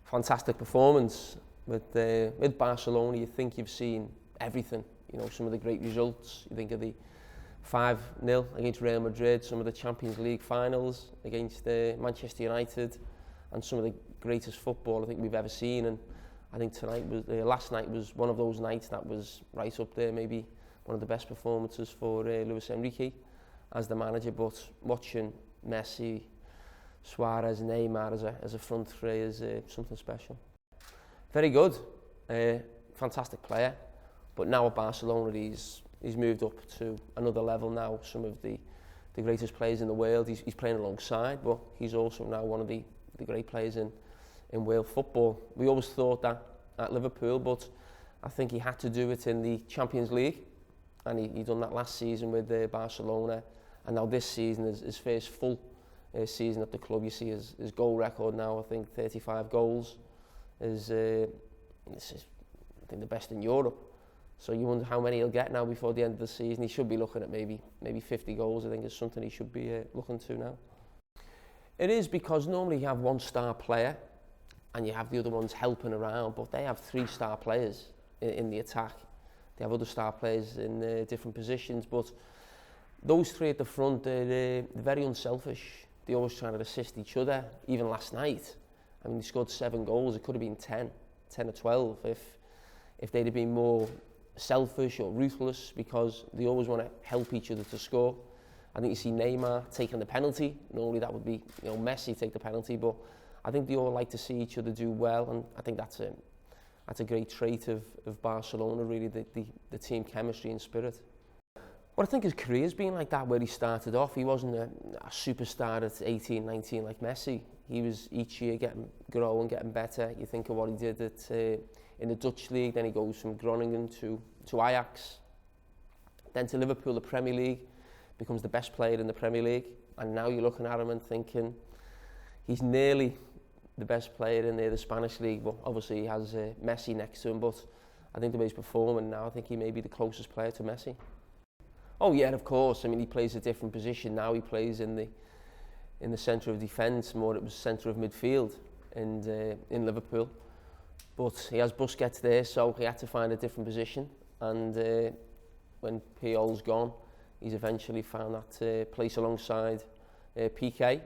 fantastic performance. With Barcelona, you think you've seen everything. You know, some of the great results. You think of the 5-0 against Real Madrid, some of the Champions League finals against Manchester United, and some of the greatest football I think we've ever seen. And I think last night was one of those nights that was right up there, maybe one of the best performances for Luis Enrique as the manager. But watching Messi, Suárez, Neymar as a front three is something special. Very good, fantastic player, but now at Barcelona he's moved up to another level now. Some of the greatest players in the world he's playing alongside, but he's also now one of the great players in world football. We always thought that at Liverpool, but I think he had to do it in the Champions League, and he done that last season with Barcelona, and now this season is his first full season at the club. You see his goal record now, I think 35 goals, this is I think the best in Europe. So you wonder how many he'll get now before the end of the season. He should be looking at maybe 50 goals. I think is something he should be looking to now. It is, because normally you have one star player and you have the other ones helping around, but they have 3 star players in the attack. They have other star players in different positions, but those 3 at the front, they're very unselfish. They're always trying to assist each other. Even last night, I mean, they scored 7 goals. It could have been 10 or 12 if they'd have been more selfish or ruthless, because they always want to help each other to score. I think you see Neymar taking the penalty. Normally that would be, you know, Messi take the penalty, but I think they all like to see each other do well, and I think that's a great trait of Barcelona, really, the team chemistry and spirit. Well, I think his career's been like that, where he started off. He wasn't a superstar at 18, 19 like Messi. He was each year growing, getting better. You think of what he did in the Dutch league, then he goes from Groningen to Ajax, then to Liverpool, the Premier League, becomes the best player in the Premier League, and now you're looking at him and thinking he's nearly the best player in the Spanish league. But obviously he has Messi next to him, but I think the way he's performing now, I think he may be the closest player to Messi. Oh yeah, of course. I mean, he plays a different position now. He plays in the centre of defence, more it was centre of midfield in Liverpool. But he has Busquets there, so he had to find a different position. And when Puyol's gone, he's eventually found that place alongside PK.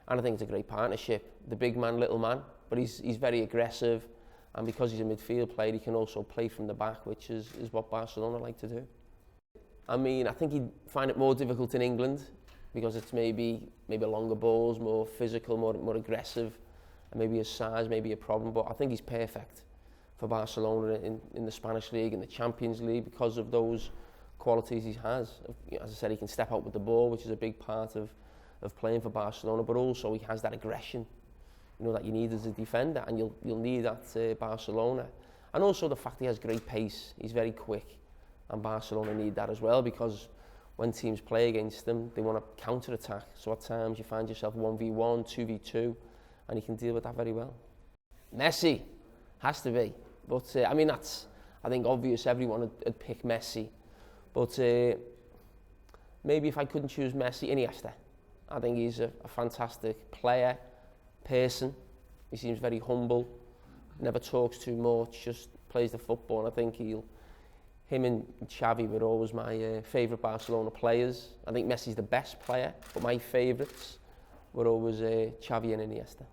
And I think it's a great partnership. The big man, little man, but he's very aggressive. And because he's a midfield player, he can also play from the back, which is what Barcelona like to do. I mean, I think he'd find it more difficult in England because it's maybe longer balls, more physical, more aggressive, and maybe his size may be a problem. But I think he's perfect for Barcelona in the Spanish league, in the Champions League, because of those qualities he has. As I said, he can step out with the ball, which is a big part of playing for Barcelona, but also he has that aggression, you know, that you need as a defender, and you'll need that Barcelona. And also the fact he has great pace. He's very quick. And Barcelona need that as well, because when teams play against them, they want to counter-attack. So at times you find yourself 1v1, 2v2, and he can deal with that very well. Messi has to be. But I mean, that's, I think, obvious. Everyone would pick Messi. But maybe if I couldn't choose Messi, Iniesta. I think he's a fantastic player, person. He seems very humble, never talks too much, just plays the football. And I think him and Xavi were always my favourite Barcelona players. I think Messi's the best player, but my favourites were always Xavi and Iniesta.